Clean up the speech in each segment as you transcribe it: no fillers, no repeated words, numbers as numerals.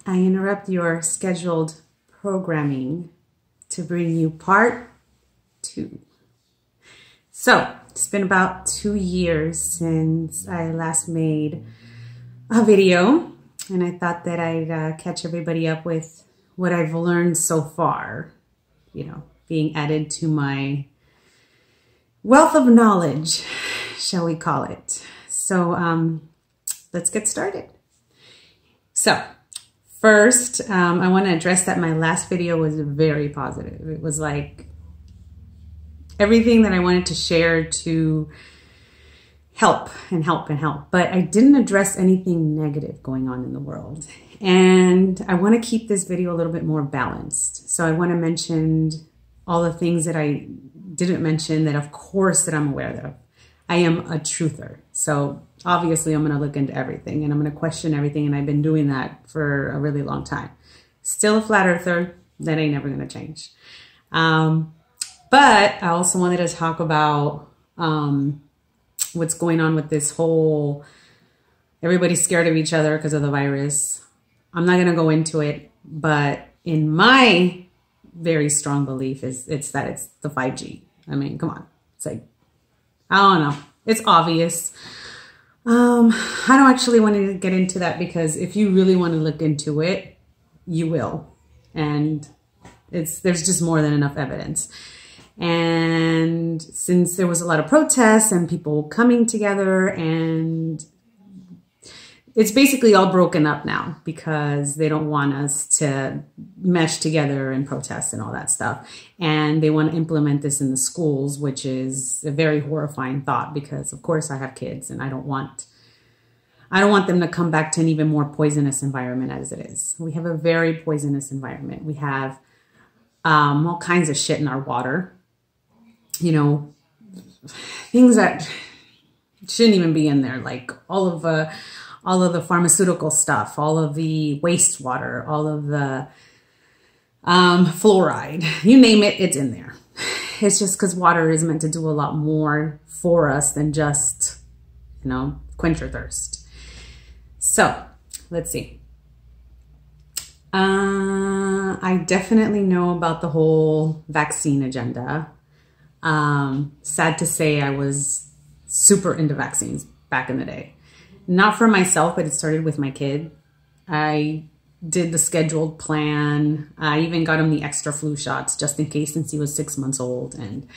I interrupt your scheduled programming to bring you part 2. So, it's been about 2 years since I last made a video, and I thought that I'd catch everybody up with what I've learned so far, being added to my wealth of knowledge, shall we call it. So, let's get started. So, first, I want to address that my last video was very positive. It was like everything that I wanted to share to help and help and help. But I didn't address anything negative going on in the world. And I want to keep this video a little bit more balanced. So I want to mention all the things that I didn't mention that, of course, that I'm aware of. I am a truther. So obviously I'm going to look into everything and I'm going to question everything. And I've been doing that for a really long time. Still a flat earther. That ain't never going to change. But I also wanted to talk about what's going on with this whole, everybody's scared of each other because of the virus. I'm not going to go into it, but in my very strong belief it's that it's the 5G. I mean, come on. It's like, I don't know. It's obvious. I don't actually want to get into that because if you really want to look into it, you will. And there's just more than enough evidence. And since there was a lot of protests and people coming together, and it's basically all broken up now because they don't want us to mesh together and protest and all that stuff. And they want to implement this in the schools, which is a very horrifying thought because, of course, I have kids and I don't want them to come back to an even more poisonous environment as it is. We have a very poisonous environment. We have all kinds of shit in our water. Things that shouldn't even be in there, like all of the pharmaceutical stuff, all of the wastewater, all of the fluoride, you name it, it's in there. It's just because water is meant to do a lot more for us than just, quench your thirst. So let's see. I definitely know about the whole vaccine agenda. Sad to say I was super into vaccines back in the day. Not for myself, but it started with my kid. I did the scheduled plan. I even got him the extra flu shots just in case since he was 6 months old and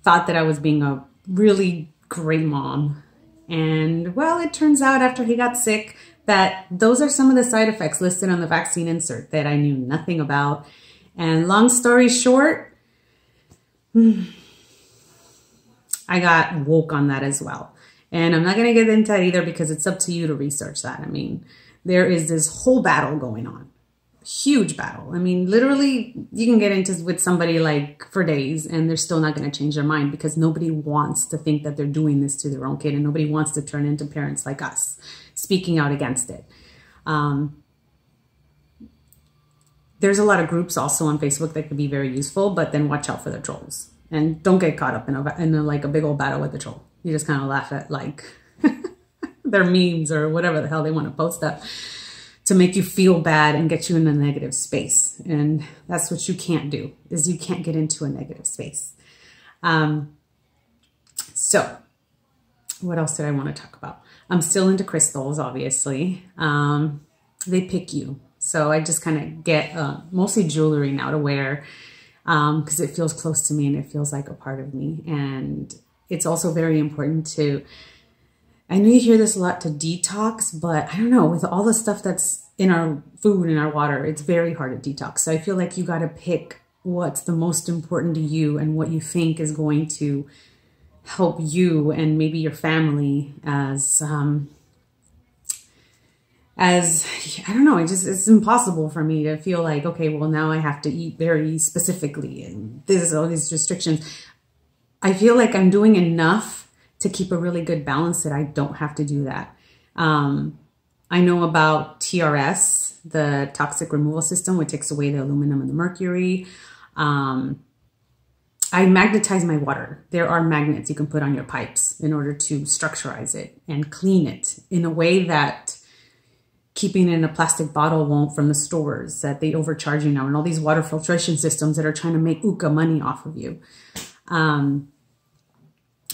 thought that I was being a really great mom. And well, it turns out after he got sick that those are some of the side effects listed on the vaccine insert that I knew nothing about. And long story short, I got woke on that as well. And I'm not going to get into that either because it's up to you to research that. I mean, there is this whole battle going on. Huge battle. I mean, literally, you can get into with somebody like for days and they're still not going to change their mind because nobody wants to think that they're doing this to their own kid and nobody wants to turn into parents like us speaking out against it. There's a lot of groups also on Facebook that could be very useful, but then watch out for the trolls. And don't get caught up in a big old battle with the troll. You just kind of laugh at like their memes or whatever the hell they want to post up to make you feel bad and get you in a negative space. And that's what you can't do, is you can't get into a negative space. So what else did I want to talk about? I'm still into crystals, obviously. They pick you. So I just kind of get mostly jewelry now to wear because it feels close to me and it feels like a part of me. And it's also very important to, I know you hear this a lot, to detox, but I don't know, with all the stuff that's in our food and our water, it's very hard to detox. So I feel like you got to pick what's the most important to you and what you think is going to help you and maybe your family as I don't know, it's impossible for me to feel like, okay, well now I have to eat very specifically and there's all these restrictions. I feel like I'm doing enough to keep a really good balance that I don't have to do that. I know about TRS, the toxic removal system, which takes away the aluminum and the mercury. I magnetize my water. There are magnets you can put on your pipes in order to structurize it and clean it in a way that keeping it in a plastic bottle won't from the stores that they overcharge you now, and all these water filtration systems that are trying to make uka money off of you.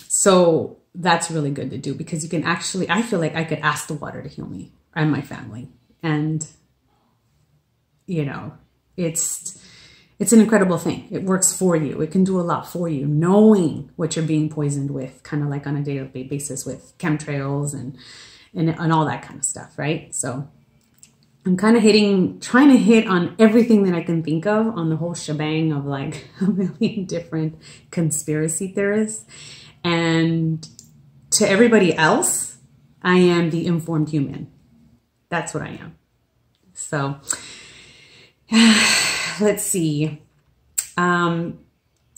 So that's really good to do, because you can actually, I feel like I could ask the water to heal me and my family. And, you know, it's an incredible thing. It works for you. It can do a lot for you, knowing what you're being poisoned with, kind of like on a daily basis with chemtrails and all that kind of stuff, right? So I'm kind of trying to hit on everything that I can think of on the whole shebang of like a million different conspiracy theorists. And to everybody else, I am the informed human. That's what I am. So let's see. I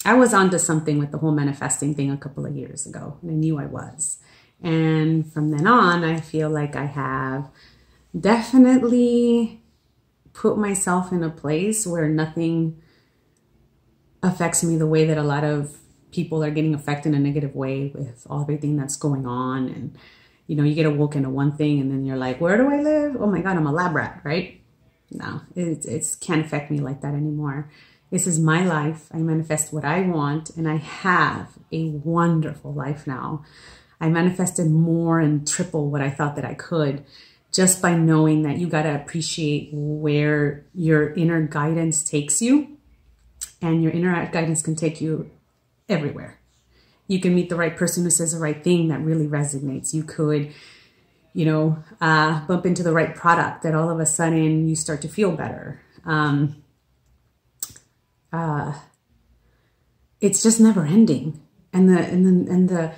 was onto something with the whole manifesting thing a couple of years ago, and I knew I was. And from then on, I feel like I have definitely put myself in a place where nothing affects me the way that a lot of people are getting affected in a negative way with everything that's going on. And, you know, you get awoken to one thing and then you're like, where do I live? Oh my God, I'm a lab rat, right? No, it can't affect me like that anymore. This is my life. I manifest what I want, and I have a wonderful life now. I manifested more and triple what I thought that I could, just by knowing that you got to appreciate where your inner guidance takes you. And your inner guidance can take you everywhere. You can meet the right person who says the right thing that really resonates. You could, you know, bump into the right product that all of a sudden you start to feel better. It's just never ending. And the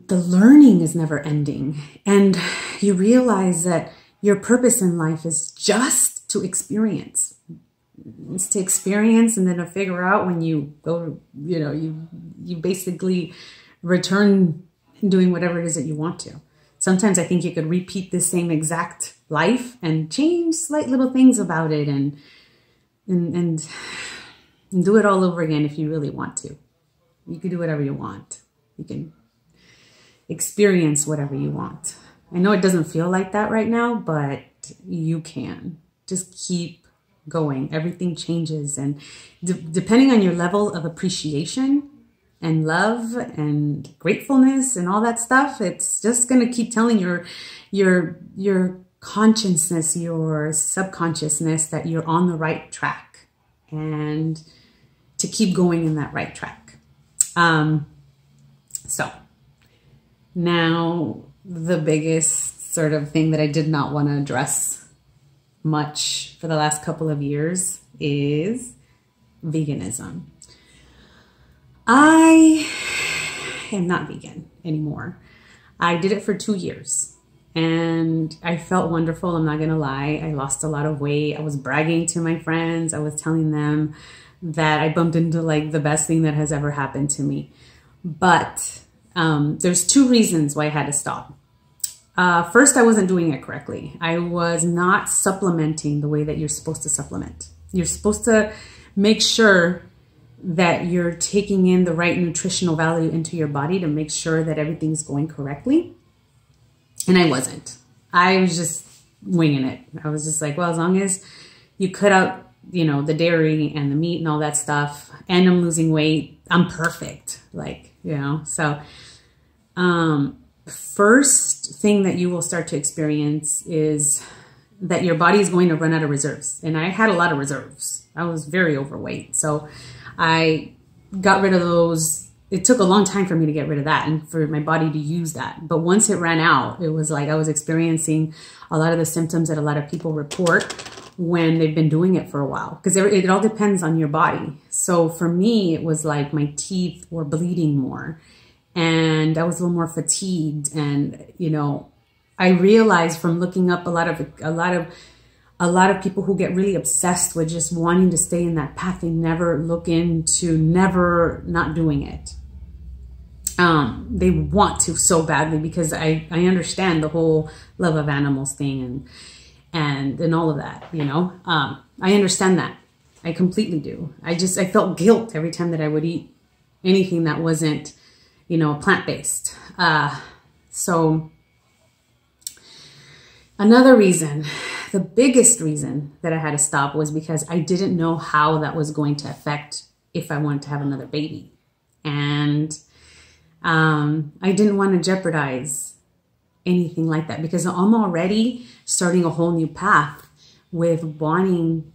learning is never ending. And you realize that your purpose in life is just to experience. It's to experience, and then to figure out when you go, you know, you basically return doing whatever it is that you want to. Sometimes I think you could repeat the same exact life and change slight little things about it and do it all over again if you really want to. You can do whatever you want. You can experience whatever you want. I know it doesn't feel like that right now, but you can. Just keep going. Everything changes. And depending on your level of appreciation and love and gratefulness and all that stuff, it's just going to keep telling your consciousness, your subconsciousness, that you're on the right track, and to keep going in that right track. So now the biggest sort of thing that I did not want to address much for the last couple of years is veganism. I am not vegan anymore. I did it for 2 years and I felt wonderful. I'm not going to lie. I lost a lot of weight. I was bragging to my friends. I was telling them that I bumped into like the best thing that has ever happened to me. But there's 2 reasons why I had to stop. First, I wasn't doing it correctly. I was not supplementing the way that you're supposed to supplement. You're supposed to make sure that you're taking in the right nutritional value into your body to make sure that everything's going correctly. And I wasn't. I was just winging it. I was just like, well, as long as you cut out, you know, the dairy and the meat and all that stuff, and I'm losing weight, I'm perfect. Like, you know, so, first thing that you will start to experience is that your body is going to run out of reserves. And I had a lot of reserves. I was very overweight. So I got rid of those. It took a long time for me to get rid of that and for my body to use that. But once it ran out, it was like I was experiencing a lot of the symptoms that a lot of people report when they've been doing it for a while, because it all depends on your body. So for me, it was like my teeth were bleeding more and I was a little more fatigued. And, you know, I realized from looking up a lot of people who get really obsessed with just wanting to stay in that path, they never look into never not doing it. They want to so badly, because I understand the whole love of animals thing and all of that, you know. I understand that. I completely do. I felt guilt every time that I would eat anything that wasn't, you know, plant-based. So Another reason, the biggest reason that I had to stop was because I didn't know how that was going to affect if I wanted to have another baby. And I didn't want to jeopardize anything like that because I'm already starting a whole new path with wanting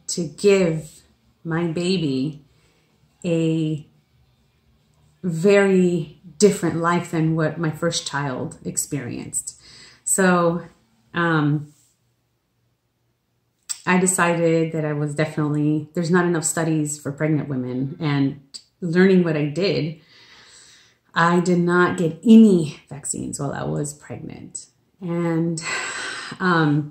to give my baby a very different life than what my first child experienced. So I decided that I was definitely, there's not enough studies for pregnant women, and learning what I did not get any vaccines while I was pregnant. And I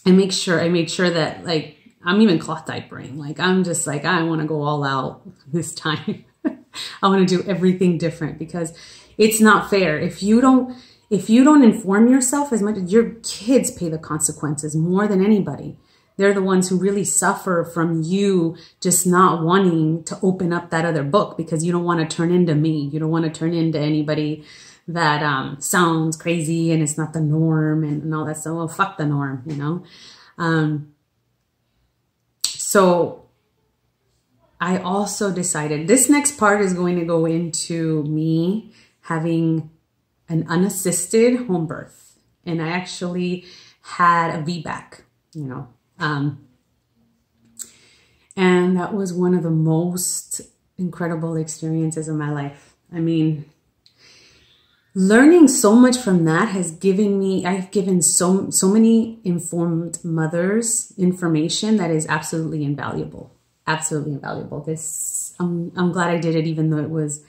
made sure that, like, I'm even cloth diapering. Like, I'm just like, I want to go all out this time. I want to do everything different because it's not fair. If you don't inform yourself as much, your kids pay the consequences more than anybody. They're the ones who really suffer from you just not wanting to open up that other book because you don't want to turn into me. You don't want to turn into anybody that sounds crazy and it's not the norm and all that stuff. Well, fuck the norm, you know? So I also decided this next part is going to go into me having an unassisted home birth. And I actually had a VBAC, you know. And that was one of the most incredible experiences of my life. I mean, learning so much from that has given me, I've given so many informed mothers information that is absolutely invaluable. Absolutely invaluable. I'm glad I did it, even though it was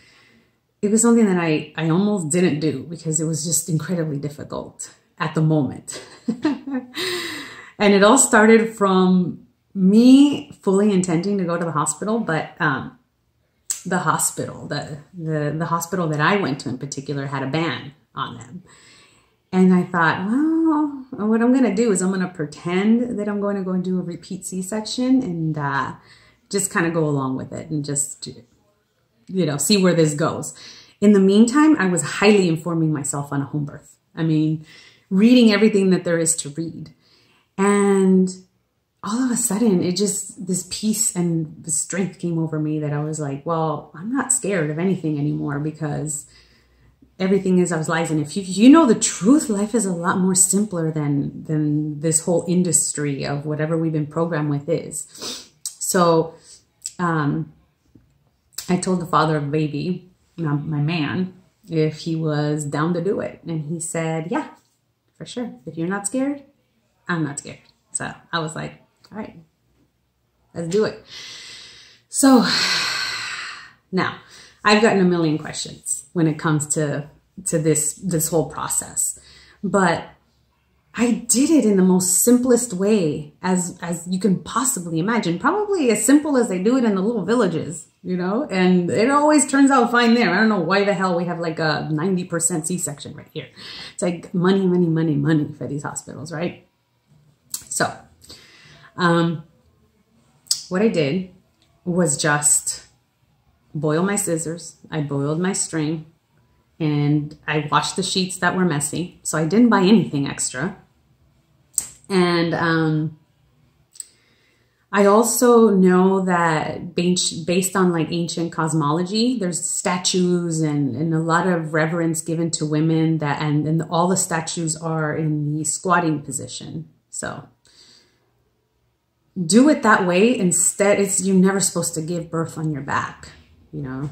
something that I almost didn't do because it was just incredibly difficult at the moment. And it all started from me fully intending to go to the hospital, but the hospital that I went to in particular had a ban on them. And I thought, well, what I'm going to do is I'm going to pretend that I'm going to go and do a repeat C-section and just kind of go along with it and just, you know, see where this goes. In the meantime, I was highly informing myself on a home birth. I mean, reading everything that there is to read. And all of a sudden, this peace and the strength came over me that I was like, well, I'm not scared of anything anymore because everything is lies. And if you know the truth, life is a lot more simpler than this whole industry of whatever we've been programmed with is. So I told the father of the baby, my man, if he was down to do it. And he said, yeah, for sure. If you're not scared, I'm not scared. So I was like, all right, let's do it. So now I've gotten a million questions when it comes to this whole process, but I did it in the most simplest way as you can possibly imagine, probably as simple as they do it in the little villages, you know, and it always turns out fine there. I don't know why the hell we have like a 90% C-section right here. It's like money, money, money, money for these hospitals, right? So, what I did was just boil my scissors. I boiled my string and I washed the sheets that were messy. So I didn't buy anything extra. And, I also know that based on like ancient cosmology, there's statues and a lot of reverence given to women and all the statues are in the squatting position. So do it that way. Instead, you're never supposed to give birth on your back, you know.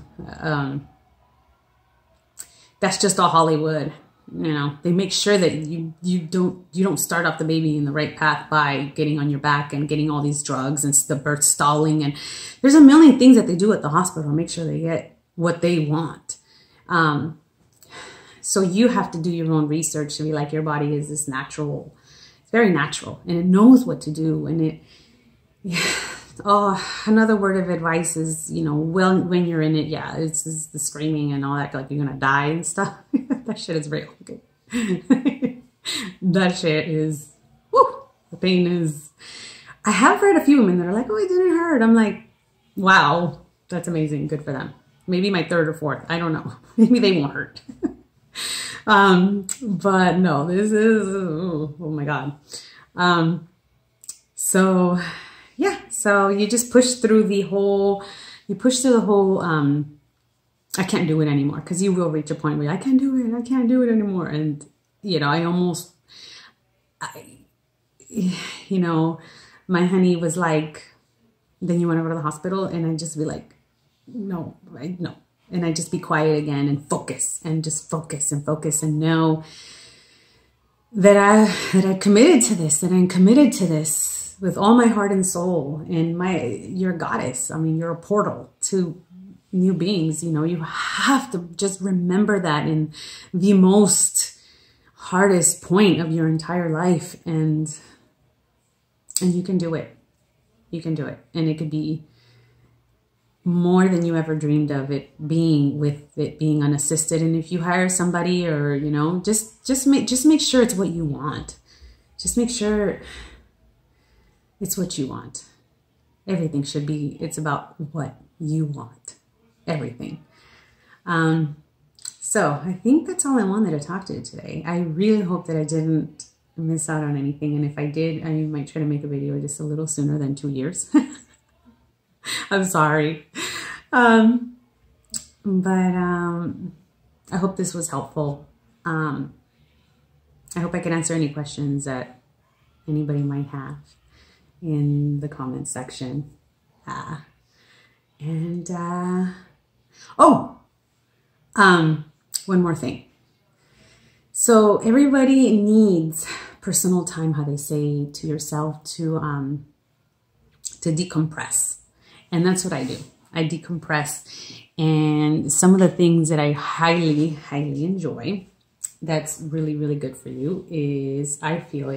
That's just all Hollywood. You know, they make sure that you don't start off the baby in the right path by getting on your back and getting all these drugs and the birth stalling. And there's a million things that they do at the hospital to make sure they get what they want. So you have to do your own research to be like, your body is this natural, it's very natural and it knows what to do. And another word of advice is, you know, when you're in it, yeah, it's the screaming and all that, like you're gonna die and stuff. That shit is real. Okay. That shit is, whoo, the pain is, I have read a few women that are like, oh, it didn't hurt. I'm like, wow, that's amazing. Good for them. Maybe my third or fourth. I don't know. Maybe they won't hurt. But no, this is, oh my God. So yeah, so you just push through the whole, I can't do it anymore, because you will reach a point where I can't do it anymore. And, you know, you know, my honey was like, then you want to go to the hospital? And I'd just be like, no. And I'd just be quiet again and focus and just focus and know that I committed to this, that I'm committed to this with all my heart and soul. And you're a goddess. I mean, you're a portal to new beings. You know, you have to just remember that in the most hardest point of your entire life. And you can do it. You can do it. And it could be more than you ever dreamed of it being, with it being unassisted. And if you hire somebody, or, you know, just make sure it's what you want. Just make sure it's what you want. Everything should be, it's about what you want. Everything. So I think that's all I wanted to talk to you today. I really hope that I didn't miss out on anything. And if I did, I might try to make a video just a little sooner than 2 years. I'm sorry. But I hope this was helpful. I hope I can answer any questions that anybody might have in the comments section. One more thing. So everybody needs personal time, how they say, to yourself, to decompress. And that's what I do. I decompress. And some of the things that I highly, highly enjoy, that's really, really good for you, I feel I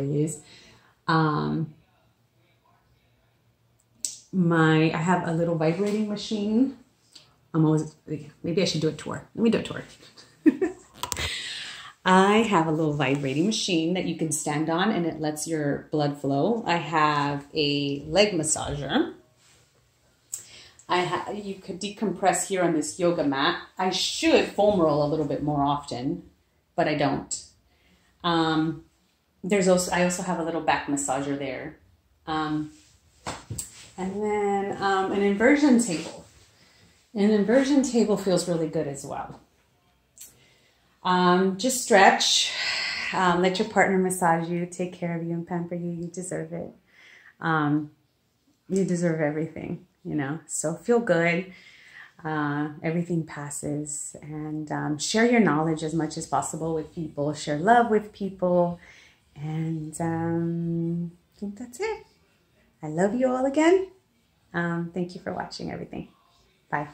have a little vibrating machine. Maybe I should do a tour. Let me do a tour. I have a little vibrating machine that you can stand on, and it lets your blood flow. I have a leg massager. You could decompress here on this yoga mat. I should foam roll a little bit more often, but I don't. I also have a little back massager there. And then an inversion table. An inversion table feels really good as well. Just stretch. Let your partner massage you, take care of you, and pamper you. You deserve it. You deserve everything, you know. So feel good. Everything passes. And share your knowledge as much as possible with people. Share love with people. And I think that's it. I love you all again. Thank you for watching everything. Bye.